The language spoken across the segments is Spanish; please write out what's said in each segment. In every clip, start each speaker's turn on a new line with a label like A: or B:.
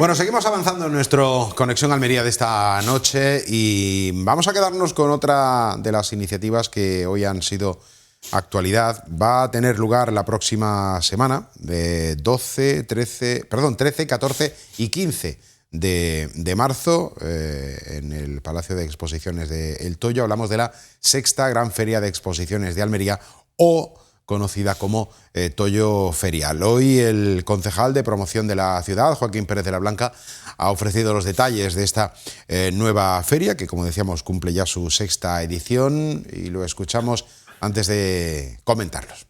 A: Bueno, seguimos avanzando en nuestro Conexión Almería de esta noche y vamos a quedarnos con otra de las iniciativas que hoy han sido actualidad. Va a tener lugar la próxima semana, de 13, 14 y 15 de marzo, en el Palacio de Exposiciones de El Toyo. Hablamos de la sexta Gran Feria de Exposiciones de Almería, o conocida como Toyo Ferial. Hoy el concejal de promoción de la ciudad, Joaquín Pérez de la Blanca, ha ofrecido los detalles de esta nueva feria, que, como decíamos, cumple ya su sexta edición, y lo escuchamos antes de comentarlos.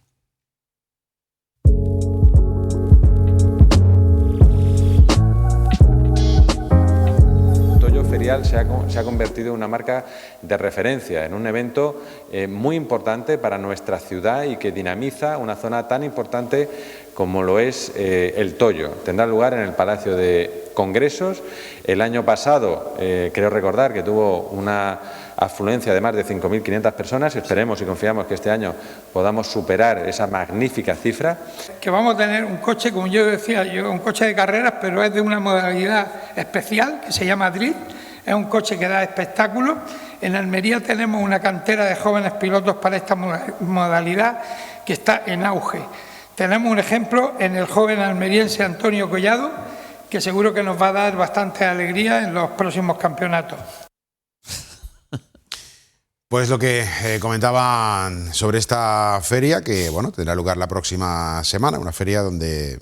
B: Toyo Ferial se ha convertido en una marca de referencia, en un evento muy importante para nuestra ciudad y que dinamiza una zona tan importante como lo es el Toyo. Tendrá lugar en el Palacio de Congresos. El año pasado, creo recordar que tuvo una afluencia de más de 5.500 personas. Esperemos y confiamos que este año podamos superar esa magnífica cifra.
C: Que vamos a tener un coche, como yo decía, un coche de carreras, pero es de una modalidad especial que se llama Drift. Es un coche que da espectáculo. En Almería tenemos una cantera de jóvenes pilotos para esta modalidad que está en auge. Tenemos un ejemplo en el joven almeriense Antonio Collado, que seguro que nos va a dar bastante alegría en los próximos campeonatos.
A: Pues lo que comentaban sobre esta feria, que bueno, tendrá lugar la próxima semana, una feria donde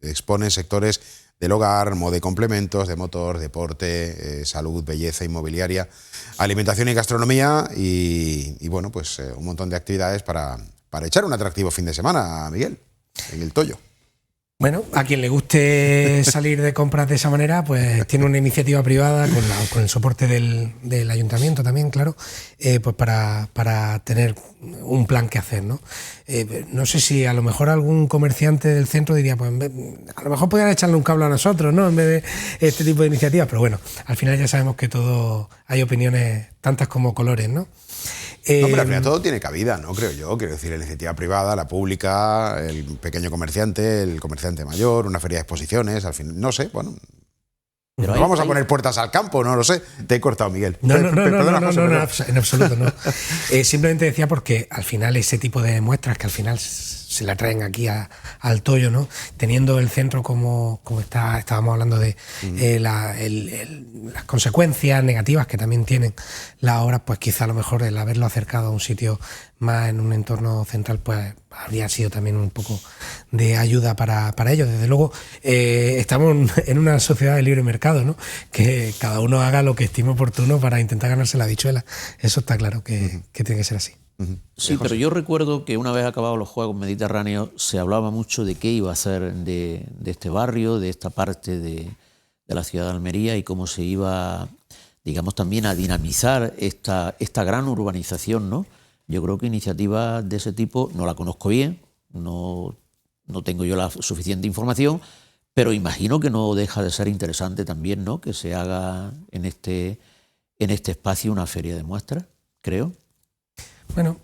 A: exponen sectores del hogar, de complementos, de motor, deporte, salud, belleza, inmobiliaria, alimentación y gastronomía, y bueno, pues un montón de actividades para echar un atractivo fin de semana, Miguel, en el Toyo.
D: Bueno, a quien le guste salir de compras de esa manera, pues tiene una iniciativa privada con el soporte del ayuntamiento también, claro, pues para tener un plan que hacer, ¿no? No sé si a lo mejor algún comerciante del centro diría, pues a lo mejor podrían echarle un cable a nosotros, ¿no?, en vez de este tipo de iniciativas, pero bueno, al final ya sabemos que todo hay opiniones tantas como colores, ¿no?
A: Hombre, al final todo tiene cabida, ¿no? Creo yo. Quiero decir, la iniciativa privada, la pública, el pequeño comerciante, el comerciante mayor, una feria de exposiciones, al fin, no sé, bueno. Pero vamos a poner puertas al campo, no lo sé. Te he cortado, Miguel.
D: No, en absoluto no. Simplemente decía porque al final ese tipo de muestras que al final se la traen aquí al Toyo, ¿no? Teniendo el centro como estábamos hablando de las consecuencias negativas que también tienen las obras, pues quizá a lo mejor el haberlo acercado a un sitio más en un entorno central, pues habría sido también un poco de ayuda para ellos. Desde luego, estamos en una sociedad de libre mercado, ¿no? Que cada uno haga lo que estime oportuno para intentar ganarse la habichuela. Eso está claro que tiene que ser así.
E: Sí, pero yo recuerdo que una vez acabados los Juegos Mediterráneos se hablaba mucho de qué iba a ser de este barrio, de esta parte de la ciudad de Almería, y cómo se iba, digamos, también a dinamizar esta gran urbanización, ¿no? Yo creo que iniciativas de ese tipo no la conozco bien, no tengo yo la suficiente información, pero imagino que no deja de ser interesante también, ¿no?, que se haga en este espacio una feria de muestras, creo.
D: Bueno,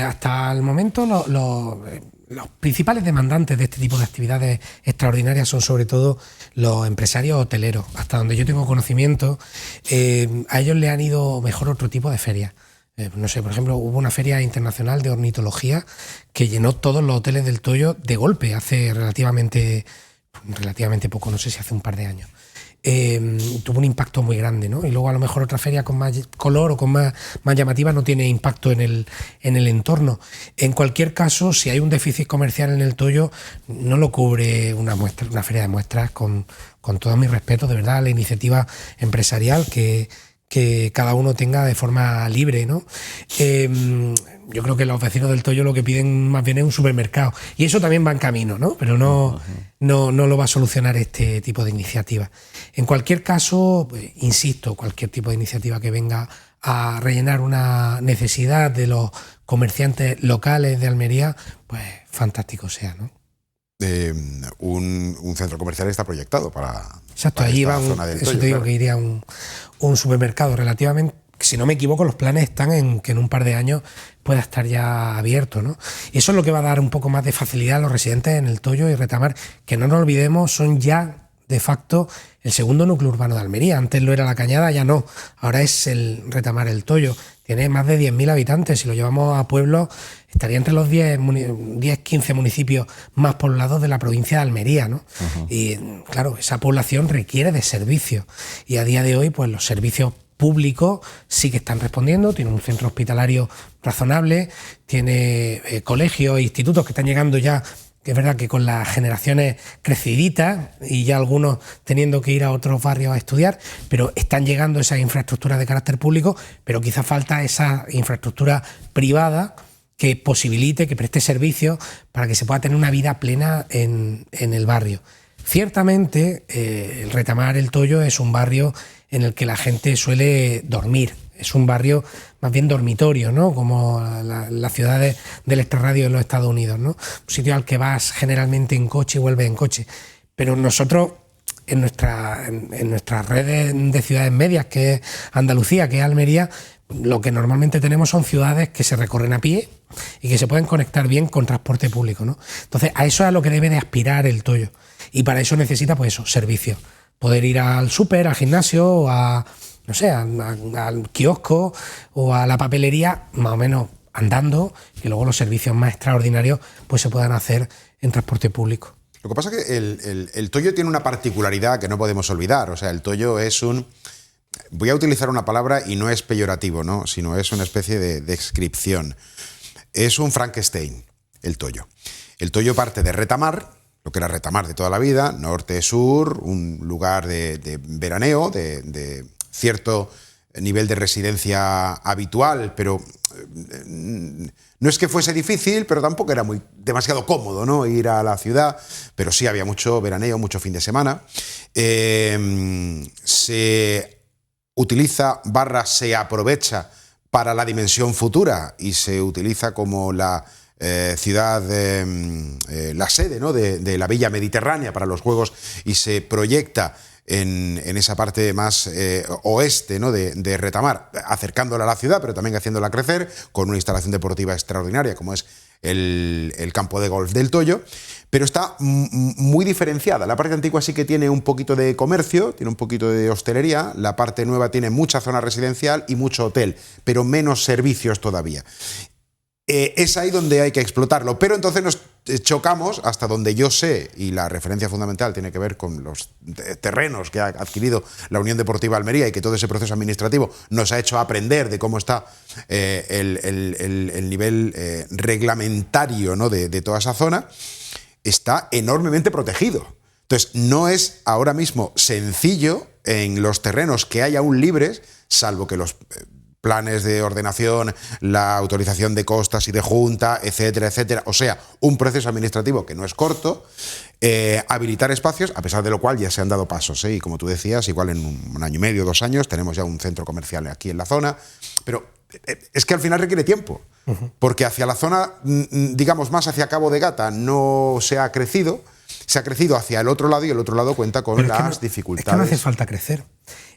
D: hasta el momento los principales demandantes de este tipo de actividades extraordinarias son sobre todo los empresarios hoteleros. Hasta donde yo tengo conocimiento, a ellos le han ido mejor otro tipo de ferias. No sé, por ejemplo, hubo una feria internacional de ornitología que llenó todos los hoteles del Toyo de golpe hace relativamente poco, no sé si hace un par de años. Tuvo un impacto muy grande, ¿no? Y luego a lo mejor otra feria con más color o con más llamativa no tiene impacto en el entorno. En cualquier caso, si hay un déficit comercial en el Toyo, no lo cubre una feria de muestras, con todo mi respeto, de verdad, a la iniciativa empresarial que cada uno tenga de forma libre, ¿no? Yo creo que los vecinos del Toyo lo que piden más bien es un supermercado, y eso también va en camino, ¿no? Pero no lo va a solucionar este tipo de iniciativa. En cualquier caso, pues, insisto, cualquier tipo de iniciativa que venga a rellenar una necesidad de los comerciantes locales de Almería, pues fantástico sea, ¿no?
A: Un centro comercial está proyectado para...
D: Exacto, ahí va eso te digo, claro, que iría un supermercado relativamente. Si no me equivoco, los planes están en que en un par de años pueda estar ya abierto, ¿no? Y eso es lo que va a dar un poco más de facilidad a los residentes en el Toyo y Retamar, que no nos olvidemos, son ya de facto el segundo núcleo urbano de Almería. Antes lo era La Cañada, ya no. Ahora es el Retamar el Toyo. Tiene más de 10.000 habitantes. Si lo llevamos a pueblos, estaría entre los 10-15 municipios más poblados de la provincia de Almería, ¿no? Y claro, esa población requiere de servicios. Y a día de hoy, pues los servicios públicos sí que están respondiendo. Tiene un centro hospitalario razonable, tiene colegios, institutos que están llegando ya, que es verdad que con las generaciones creciditas y ya algunos teniendo que ir a otros barrios a estudiar, pero están llegando esas infraestructuras de carácter público, pero quizá falta esa infraestructura privada que posibilite, que preste servicios para que se pueda tener una vida plena en el barrio. Ciertamente, el Retamar el Toyo es un barrio en el que la gente suele dormir. Es un barrio más bien dormitorio, ¿no? Como las ciudades del extrarradio de los Estados Unidos, ¿no? Un sitio al que vas generalmente en coche y vuelves en coche. Pero nosotros, en nuestras redes de ciudades medias, que es Andalucía, que es Almería, lo que normalmente tenemos son ciudades que se recorren a pie y que se pueden conectar bien con transporte público, ¿no? Entonces, a eso es a lo que debe de aspirar el Toyo. Y para eso necesita, pues eso, servicios. Poder ir al súper, al gimnasio, o a, no sé, al kiosco o a la papelería, más o menos andando, y luego los servicios más extraordinarios pues se puedan hacer en transporte público.
A: Lo que pasa es que el Toyo tiene una particularidad que no podemos olvidar. O sea, el Toyo es un... Voy a utilizar una palabra y no es peyorativo, ¿no? Sino es una especie de descripción. Es un Frankenstein, el Toyo. El Toyo parte de Retamar, lo que era Retamar de toda la vida, norte-sur, un lugar de veraneo, de cierto nivel de residencia habitual, pero no es que fuese difícil, pero tampoco era demasiado cómodo, ¿no? Ir a la ciudad, pero sí había mucho veraneo, mucho fin de semana. Se utiliza / se aprovecha para la dimensión futura y se utiliza como la ciudad, la sede, ¿no? de la Villa Mediterránea para los Juegos, y se proyecta en esa parte más oeste, ¿no? de Retamar, acercándola a la ciudad, pero también haciéndola crecer, con una instalación deportiva extraordinaria como es el campo de golf del Toyo, pero está muy diferenciada. La parte antigua sí que tiene un poquito de comercio, tiene un poquito de hostelería, la parte nueva tiene mucha zona residencial y mucho hotel, pero menos servicios todavía. Es ahí donde hay que explotarlo, pero entonces nos chocamos, hasta donde yo sé, y la referencia fundamental tiene que ver con los terrenos que ha adquirido la Unión Deportiva Almería, y que todo ese proceso administrativo nos ha hecho aprender de cómo está el nivel reglamentario, ¿no? de toda esa zona. Está enormemente protegido. Entonces, no es ahora mismo sencillo en los terrenos que hay aún libres, salvo que los planes de ordenación, la autorización de costas y de junta, etcétera, etcétera. O sea, un proceso administrativo que no es corto, habilitar espacios, a pesar de lo cual ya se han dado pasos, y como tú decías, igual en un año y medio, 2 años, tenemos ya un centro comercial aquí en la zona, pero es que al final requiere tiempo, porque hacia la zona, digamos, más hacia Cabo de Gata no se ha crecido, se ha crecido hacia el otro lado, y el otro lado cuenta con las dificultades.
D: Es que no hace falta crecer.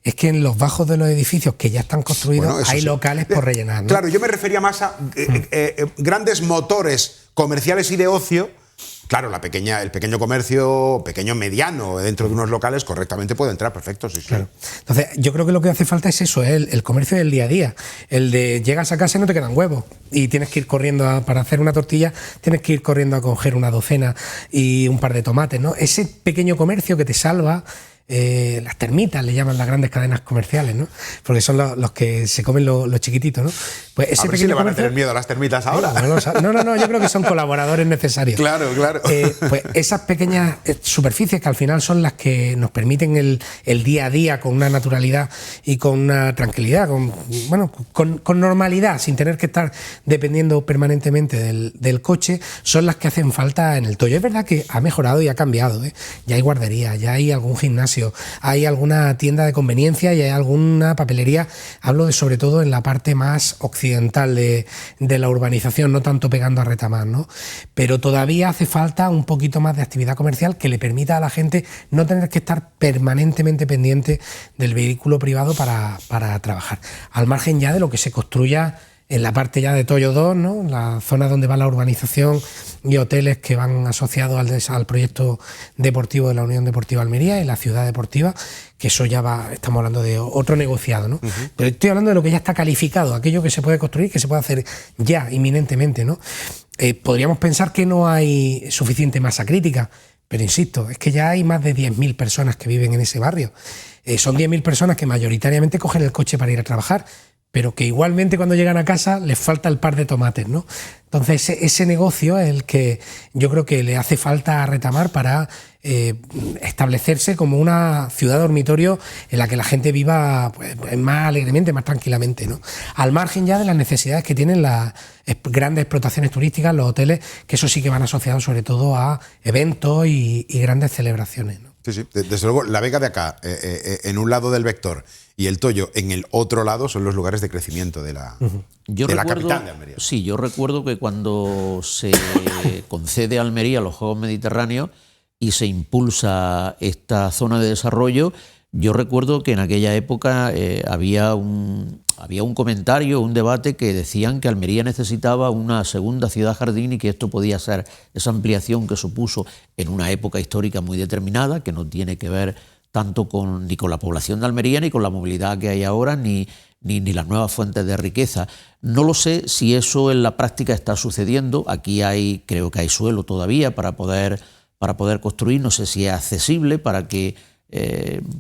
D: Es que en los bajos de los edificios que ya están construidos, bueno, hay locales por rellenar, ¿no?
A: Claro, yo me refería más a grandes motores comerciales y de ocio. Claro, el pequeño comercio, pequeño mediano, dentro de unos locales, correctamente puede entrar, perfecto, sí, sí.
D: Claro. Entonces, yo creo que lo que hace falta es eso, el comercio del día a día. El de llegas a casa y no te quedan huevos, y tienes que ir corriendo para hacer una tortilla, tienes que ir corriendo a coger una docena y un par de tomates, ¿no? Ese pequeño comercio que te salva. Las termitas le llaman las grandes cadenas comerciales, ¿no? Porque son los que se comen los chiquititos, ¿no? Pues ese
A: a ver si le van a tener miedo a las termitas ahora.
D: No, yo creo que son colaboradores necesarios.
A: Claro.
D: Pues esas pequeñas superficies que al final son las que nos permiten el día a día con una naturalidad y con una tranquilidad, con normalidad, sin tener que estar dependiendo permanentemente del coche, son las que hacen falta en el Toyo. Es verdad que ha mejorado y ha cambiado, ¿eh? Ya hay guardería, ya hay algún gimnasio, hay alguna tienda de conveniencia y hay alguna papelería. Hablo sobre todo en la parte más occidental de la urbanización, no tanto pegando a Retamar, ¿no? Pero todavía hace falta un poquito más de actividad comercial que le permita a la gente no tener que estar permanentemente pendiente del vehículo privado para trabajar. Al margen ya de lo que se construya en la parte ya de Toyo 2, ¿no? La zona donde va la urbanización y hoteles que van asociados al proyecto deportivo de la Unión Deportiva Almería y la ciudad deportiva, que eso ya va, estamos hablando de otro negociado, ¿no? Pero estoy hablando de lo que ya está calificado, aquello que se puede construir, que se puede hacer ya inminentemente, ¿no? Podríamos pensar que no hay suficiente masa crítica, pero insisto, es que ya hay más de 10.000 personas que viven en ese barrio. Son 10.000 personas que mayoritariamente cogen el coche para ir a trabajar, pero que igualmente cuando llegan a casa les falta el par de tomates, ¿no? Entonces ese negocio es el que yo creo que le hace falta a Retamar para establecerse como una ciudad dormitorio en la que la gente viva pues, más alegremente, más tranquilamente, ¿no? Al margen ya de las necesidades que tienen las grandes explotaciones turísticas, los hoteles, que eso sí que van asociados sobre todo a eventos y grandes celebraciones, ¿no?
A: Sí, sí. Desde luego, la Vega de acá, en un lado del vector, y el Toyo en el otro lado, son los lugares de crecimiento de la, la capital de Almería.
E: Sí, yo recuerdo que cuando se concede a Almería los Juegos Mediterráneos y se impulsa esta zona de desarrollo, yo recuerdo que en aquella época había un comentario, un debate que decían que Almería necesitaba una segunda ciudad jardín y que esto podía ser esa ampliación que supuso en una época histórica muy determinada, que no tiene que ver tanto ni con la población de Almería, ni con la movilidad que hay ahora, ni las nuevas fuentes de riqueza. No lo sé si eso en la práctica está sucediendo. Aquí creo que hay suelo todavía para poder construir. No sé si es accesible para que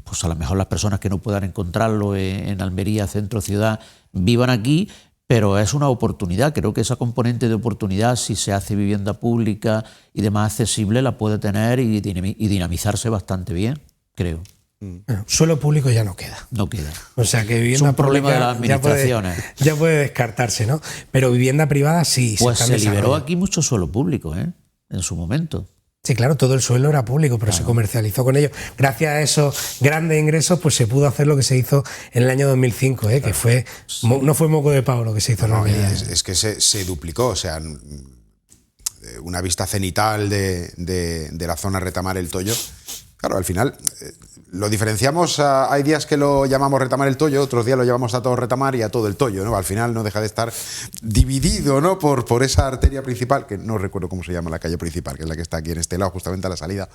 E: pues a lo mejor las personas que no puedan encontrarlo en Almería, centro ciudad, vivan aquí, pero es una oportunidad. Creo que esa componente de oportunidad, si se hace vivienda pública y demás accesible, la puede tener y dinamizarse bastante bien, creo.
D: Bueno, suelo público ya no queda.
E: No queda.
D: O sea que vivienda
E: es un problema de las
D: pública
E: administraciones.
D: ya puede descartarse, ¿no? Pero vivienda privada sí.
E: Pues se liberó aquí mucho suelo público, en su momento.
D: Sí, claro, todo el suelo era público, pero se comercializó con ello. Gracias a esos grandes ingresos, pues se pudo hacer lo que se hizo en el año 2005, que no fue moco de pavo lo que se hizo en Almería.
A: Es que se duplicó, o sea, una vista cenital de la zona Retamar el Toyo. Claro, al final lo diferenciamos, hay días que lo llamamos Retamar el Toyo, otros días lo llamamos a todo Retamar y a todo el Toyo, ¿no? Al final no deja de estar dividido, ¿no? por esa arteria principal, que no recuerdo cómo se llama la calle principal, que es la que está aquí en este lado, justamente a la salida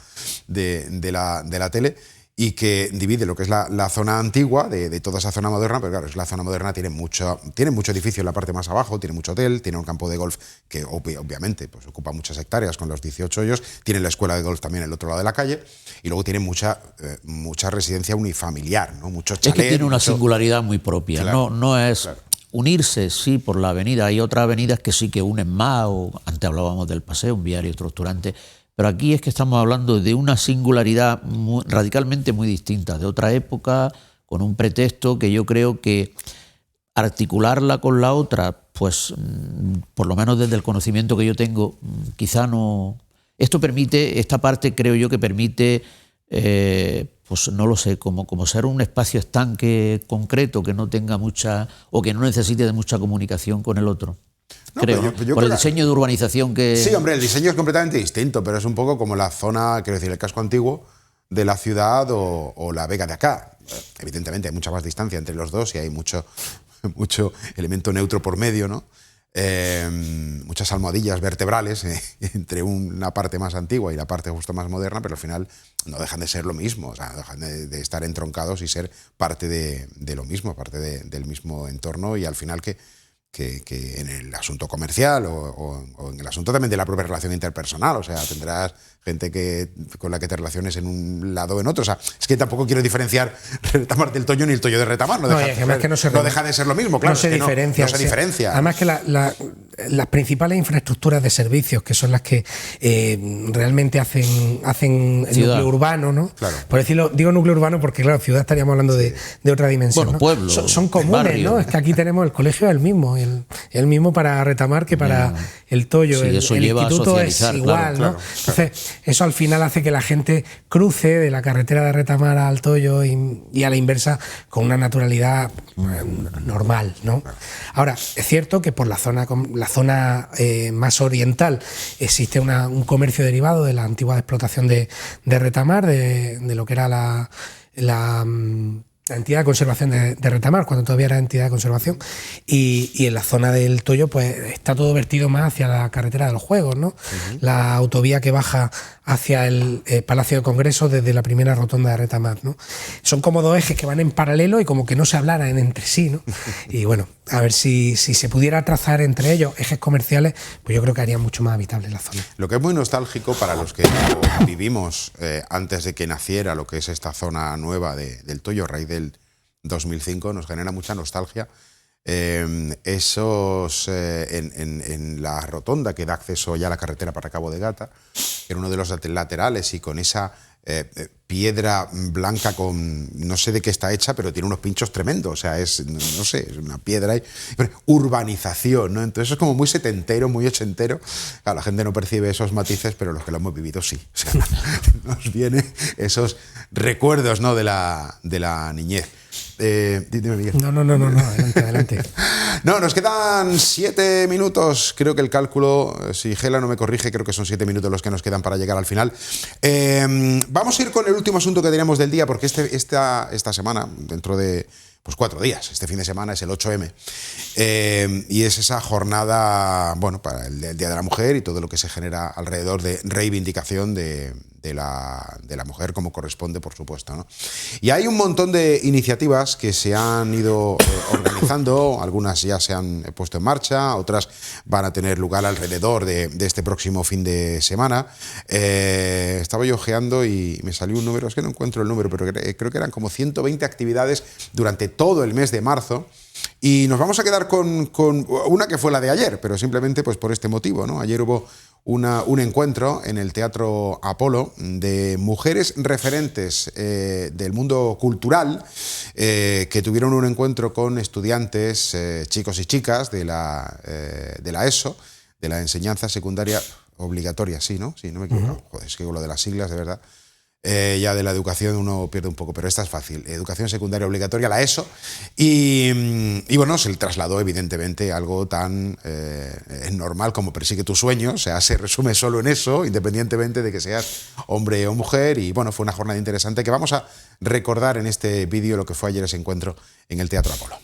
A: de la tele, y que divide lo que es la zona antigua de toda esa zona moderna, pero claro, la zona moderna tiene mucho edificio en la parte más abajo, tiene mucho hotel, tiene un campo de golf que obviamente pues, ocupa muchas hectáreas con los 18 hoyos, tiene la escuela de golf también en el otro lado de la calle, y luego tiene mucha residencia unifamiliar, ¿no? Muchos chalés.
E: Es que tiene una singularidad muy propia, claro, no es... Claro. Unirse, sí, por la avenida. Hay otras avenidas que sí que unen más, o antes hablábamos del paseo, un viario estructurante, pero aquí es que estamos hablando de una singularidad radicalmente muy distinta, de otra época, con un pretexto que yo creo que articularla con la otra, pues por lo menos desde el conocimiento que yo tengo, quizá no... Esta parte creo yo que permite... pues no lo sé, como ser un espacio estanque concreto que no tenga mucha, o que no necesite de mucha comunicación con el otro. No, creo, yo por el diseño de urbanización que...
A: Sí, hombre, el diseño es completamente distinto, pero es un poco como la zona, quiero decir, el casco antiguo de la ciudad o la Vega de acá. Evidentemente hay mucha más distancia entre los dos y hay mucho elemento neutro por medio, ¿no? Muchas almohadillas vertebrales entre una parte más antigua y la parte justo más moderna, pero al final no dejan de ser lo mismo, o sea, dejan de estar entroncados y ser parte de lo mismo, parte del mismo entorno, y al final que en el asunto comercial o en el asunto también de la propia relación interpersonal, o sea, tendrás gente con la que te relaciones en un lado o en otro, o sea, es que tampoco quiero diferenciar Retamar del Toyo ni el Toyo de Retamar, no deja de ser lo mismo, claro,
D: no se diferencia. Además que las principales infraestructuras de servicios, que son las que realmente hacen el núcleo urbano, ¿no? Claro. Por decirlo, digo núcleo urbano porque, claro, ciudad estaríamos hablando de otra dimensión.
E: Bueno,
D: ¿no?
E: pueblos,
D: son comunes, barrio. ¿no? Es que aquí tenemos el colegio es el mismo, el mismo para Retamar que para el Toyo.
E: Sí, eso
D: el
E: lleva
D: instituto
E: a
D: es igual,
E: claro,
D: ¿no? Entonces, eso al final hace que la gente cruce de la carretera de Retamar al Toyo y a la inversa con una naturalidad normal, ¿no? Ahora, es cierto que por la zona más oriental existe un comercio derivado de la antigua explotación de Retamar, de lo que era la entidad de conservación de Retamar, cuando todavía era entidad de conservación, y en la zona del Toyo pues está todo vertido más hacia la carretera de los Juegos, ¿no? La autovía que baja hacia el Palacio de Congresos desde la primera rotonda de Retamar, ¿no? Son como dos ejes que van en paralelo y como que no se hablaran entre sí, ¿no? Y bueno, a ver si se pudiera trazar entre ellos ejes comerciales, pues yo creo que haría mucho más habitable la zona.
A: Lo que es muy nostálgico para los que vivimos antes de que naciera lo que es esta zona nueva del Toyo, a raíz del 2005, nos genera mucha nostalgia. En la rotonda que da acceso ya a la carretera para Cabo de Gata, en uno de los laterales, y con esa piedra blanca con no sé de qué está hecha, pero tiene unos pinchos tremendos, o sea, es una piedra y urbanización, ¿no? Entonces es como muy setentero, muy ochentero. Claro, la gente no percibe esos matices, pero los que lo hemos vivido sí. O sea, nos vienen esos recuerdos, ¿no?, de la niñez. Dime, Miguel.
D: No, adelante.
A: No, nos quedan 7 minutos, creo que el cálculo, si Gela no me corrige, creo que son 7 minutos los que nos quedan para llegar al final. Vamos a ir con el último asunto que tenemos del día, porque esta semana, dentro de 4 días, este fin de semana es el 8M, y es esa jornada, bueno, para el Día de la Mujer y todo lo que se genera alrededor de reivindicación de la mujer, como corresponde, por supuesto, ¿no? Y hay un montón de iniciativas que se han ido organizando, algunas ya se han puesto en marcha, otras van a tener lugar alrededor de este próximo fin de semana. Estaba yo ojeando y me salió un número, es que no encuentro el número, pero creo que eran como 120 actividades durante todo el mes de marzo. Y nos vamos a quedar con una que fue la de ayer, pero simplemente pues por este motivo, ¿no? Ayer hubo un encuentro en el Teatro Apolo de mujeres referentes del mundo cultural que tuvieron un encuentro con estudiantes, chicos y chicas de la ESO, de la enseñanza secundaria obligatoria, sí, ¿no? Sí, no me equivoco. Joder, es que con lo de las siglas, de verdad. Ya de la educación uno pierde un poco, pero esta es fácil. Educación secundaria obligatoria, la ESO. Y bueno, se le trasladó evidentemente algo tan normal como persigue tu sueño. O sea, se resume solo en eso, independientemente de que seas hombre o mujer. Y bueno, fue una jornada interesante que vamos a recordar en este vídeo lo que fue ayer ese encuentro en el Teatro Apolo.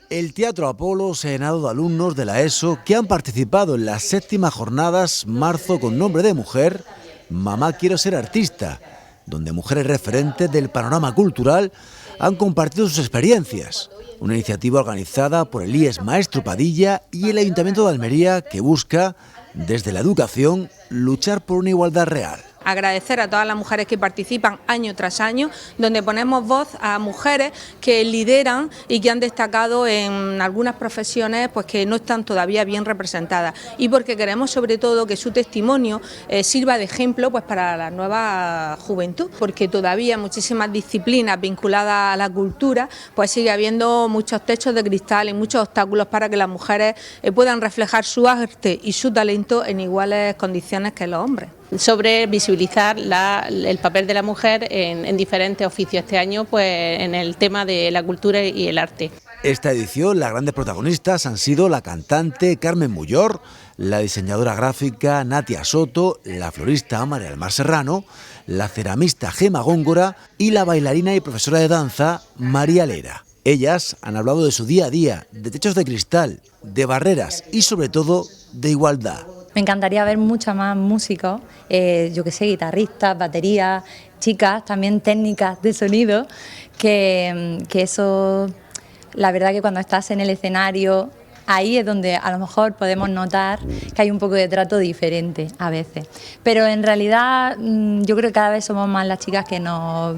F: El Teatro Apolo se ha llenado de alumnos de la ESO que han participado en las 7ª jornadas Marzo con nombre de mujer, Mamá quiero ser artista, donde mujeres referentes del panorama cultural han compartido sus experiencias. Una iniciativa organizada por el IES Maestro Padilla y el Ayuntamiento de Almería, que busca, desde la educación, luchar por una igualdad real.
G: Agradecer a todas las mujeres que participan año tras año, donde ponemos voz a mujeres que lideran y que han destacado en algunas profesiones pues que no están todavía bien representadas, y porque queremos sobre todo que su testimonio sirva de ejemplo pues para la nueva juventud, porque todavía muchísimas disciplinas vinculadas a la cultura pues sigue habiendo muchos techos de cristal y muchos obstáculos para que las mujeres puedan reflejar su arte y su talento en iguales condiciones que los hombres.
H: Sobre visibilizar el papel de la mujer en diferentes oficios, este año pues en el tema de la cultura y el arte.
F: Esta edición las grandes protagonistas han sido la cantante Carmen Mullor, la diseñadora gráfica Natia Soto, la florista María del Mar Serrano, la ceramista Gema Góngora y la bailarina y profesora de danza María Lera. Ellas han hablado de su día a día, de techos de cristal, de barreras y sobre todo de igualdad.
I: Me encantaría ver mucha más músicos, yo que sé, guitarristas, baterías, chicas, también técnicas de sonido, que eso, la verdad que cuando estás en el escenario, ahí es donde a lo mejor podemos notar que hay un poco de trato diferente a veces. Pero en realidad yo creo que cada vez somos más las chicas que nos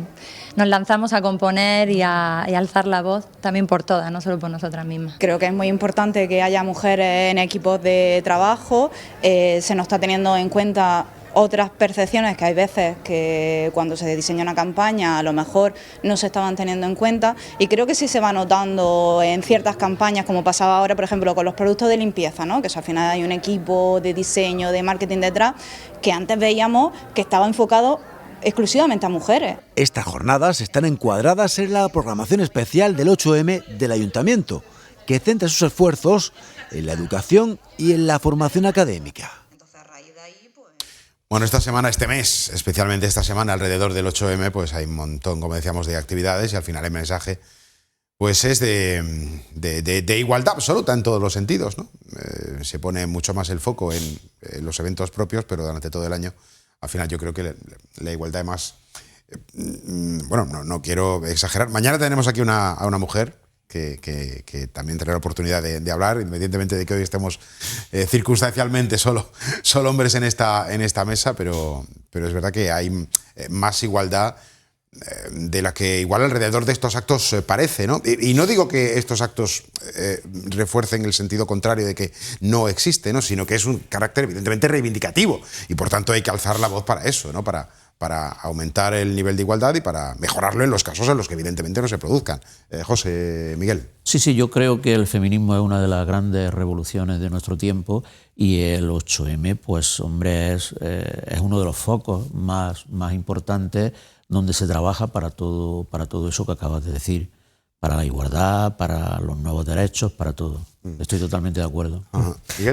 I: lanzamos a componer y a alzar la voz también por todas, no solo por nosotras mismas.
J: Creo que es muy importante que haya mujeres en equipos de trabajo, se nos está teniendo en cuenta otras percepciones que hay veces que cuando se diseña una campaña a lo mejor no se estaban teniendo en cuenta, y creo que sí se va notando en ciertas campañas, como pasaba ahora por ejemplo con los productos de limpieza, ¿no? Que al final hay un equipo de diseño, de marketing detrás, que antes veíamos que estaba enfocado exclusivamente a mujeres.
F: Estas jornadas están encuadradas en la programación especial del 8M del Ayuntamiento, que centra sus esfuerzos en la educación y en la formación académica.
A: Bueno, esta semana, este mes, especialmente esta semana, alrededor del 8M, pues hay un montón, como decíamos, de actividades y al final el mensaje pues es de igualdad absoluta en todos los sentidos, ¿no? Se pone mucho más el foco en los eventos propios, pero durante todo el año, al final yo creo que la igualdad es más... Bueno, no quiero exagerar. Mañana tenemos aquí a una mujer que también tendrá la oportunidad de hablar, independientemente de que hoy estemos circunstancialmente solo hombres en esta mesa, pero es verdad que hay más igualdad de la que igual alrededor de estos actos parece, ¿no? Y no digo que estos actos refuercen el sentido contrario de que no existe, ¿no? Sino que es un carácter evidentemente reivindicativo y por tanto hay que alzar la voz para eso, ¿no? Para aumentar el nivel de igualdad y para mejorarlo en los casos en los que evidentemente no se produzcan. José Miguel.
E: Sí, yo creo que el feminismo es una de las grandes revoluciones de nuestro tiempo y el 8M, pues hombre, es uno de los focos más importantes donde se trabaja para todo eso que acabas de decir, para la igualdad, para los nuevos derechos, para todo. Estoy totalmente de acuerdo.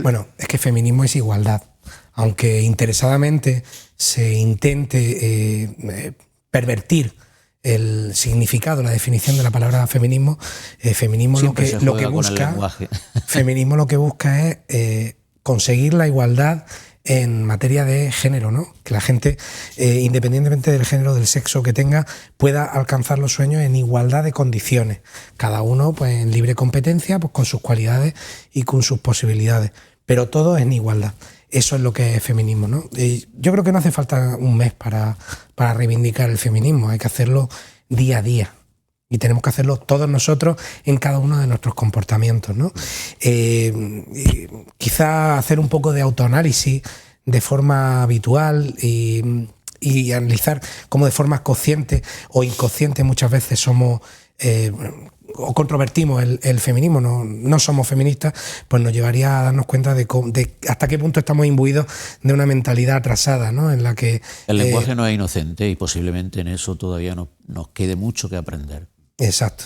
D: Bueno, es que feminismo es igualdad. Aunque interesadamente se intente pervertir el significado, la definición de la palabra feminismo, feminismo lo que busca es conseguir la igualdad en materia de género, ¿no? Que la gente, independientemente del género, del sexo que tenga, pueda alcanzar los sueños en igualdad de condiciones. Cada uno, pues, en libre competencia, pues, con sus cualidades y con sus posibilidades. Pero todo en igualdad. Eso es lo que es feminismo, ¿no? Yo creo que no hace falta un mes para reivindicar el feminismo. Hay que hacerlo día a día. Y tenemos que hacerlo todos nosotros en cada uno de nuestros comportamientos, ¿no? Quizá hacer un poco de autoanálisis de forma habitual y analizar cómo de forma consciente o inconsciente muchas veces somos o controvertimos el feminismo, no somos feministas, pues nos llevaría a darnos cuenta de hasta qué punto estamos imbuidos de una mentalidad atrasada, ¿no? En la que
E: el lenguaje no es inocente y posiblemente en eso todavía nos quede mucho que aprender.
D: Exacto.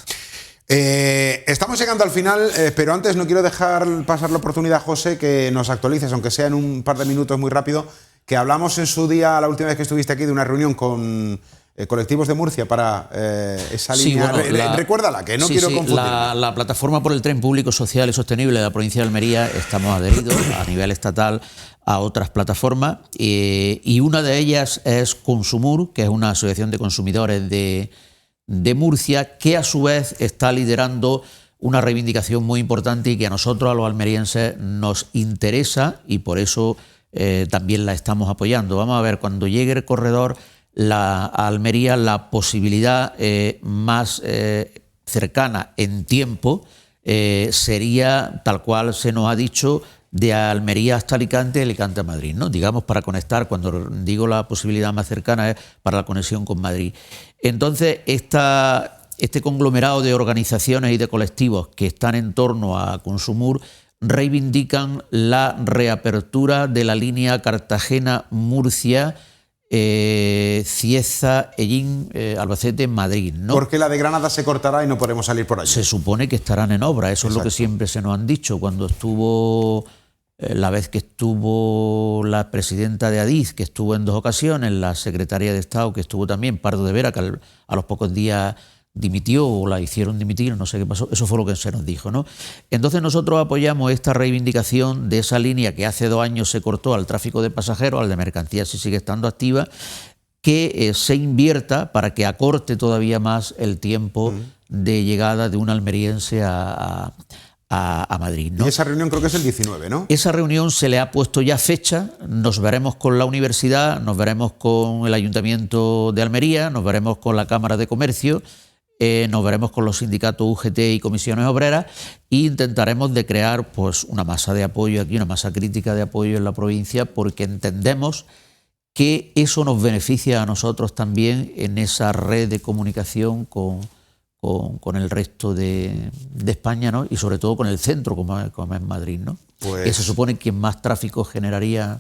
A: Estamos llegando al final, pero antes no quiero dejar pasar la oportunidad, José, que nos actualices, aunque sea en un par de minutos muy rápido, que hablamos en su día, la última vez que estuviste aquí, de una reunión con colectivos de Murcia para esa línea. Bueno, recuérdala, que no quiero confundir.
E: La plataforma por el tren público, social y sostenible de la provincia de Almería, estamos adheridos a nivel estatal a otras plataformas y una de ellas es Consumur, que es una asociación de consumidores de Murcia, que a su vez está liderando una reivindicación muy importante y que a nosotros, a los almerienses, nos interesa y por eso también la estamos apoyando. Vamos a ver, cuando llegue el corredor a Almería, la posibilidad más cercana en tiempo sería, tal cual se nos ha dicho, de Almería hasta Alicante y Alicante a Madrid, ¿no? Digamos, para conectar, cuando digo la posibilidad más cercana es para la conexión con Madrid. Entonces, este conglomerado de organizaciones y de colectivos que están en torno a Consumur reivindican la reapertura de la línea Cartagena-Murcia, Cieza, Ellín, Albacete, Madrid, ¿no?
A: Porque la de Granada se cortará y no podremos salir por allí.
E: Se supone que estarán en obra, eso
A: Exacto.
E: Es lo que siempre se nos han dicho. Cuando estuvo, la vez que estuvo la presidenta de Adif, que estuvo en 2 ocasiones, la secretaria de Estado, que estuvo también, Pardo de Vera, que a los pocos días dimitió o la hicieron dimitir, no sé qué pasó, eso fue lo que se nos dijo, ¿no? Entonces nosotros apoyamos esta reivindicación de esa línea que hace 2 años se cortó al tráfico de pasajeros, al de mercancías sí sigue estando activa, que se invierta para que acorte todavía más el tiempo de llegada de un almeriense a Madrid, ¿no?
A: Y esa reunión creo que es el 19, ¿no?
E: Esa reunión se le ha puesto ya fecha, nos veremos con la universidad, nos veremos con el Ayuntamiento de Almería, nos veremos con la Cámara de Comercio, nos veremos con los sindicatos UGT y comisiones obreras e intentaremos de crear pues una masa de apoyo aquí, una masa crítica de apoyo en la provincia, porque entendemos que eso nos beneficia a nosotros también en esa red de comunicación con el resto de España, ¿no? Y sobre todo con el centro, como es Madrid, ¿no? Pues, que se supone que más tráfico generaría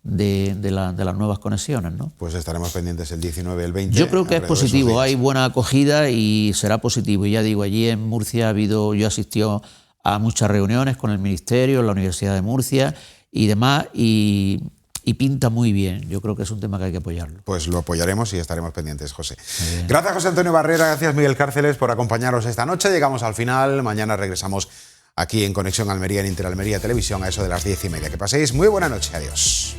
E: de las nuevas conexiones, ¿no?
A: Pues estaremos pendientes el 19 y el 20.
E: Yo creo que es positivo, hay buena acogida y será positivo. Y ya digo, allí en Murcia yo he asistido a muchas reuniones con el Ministerio, la Universidad de Murcia y demás, y y pinta muy bien. Yo creo que es un tema que hay que apoyarlo.
A: Pues lo apoyaremos y estaremos pendientes, José. Gracias, José Antonio Barrera, gracias, Miguel Cárceles, por acompañaros esta noche. Llegamos al final, mañana regresamos aquí en Conexión Almería, en Interalmería Televisión, a eso de las 10:30. Que paséis muy buena noche, adiós.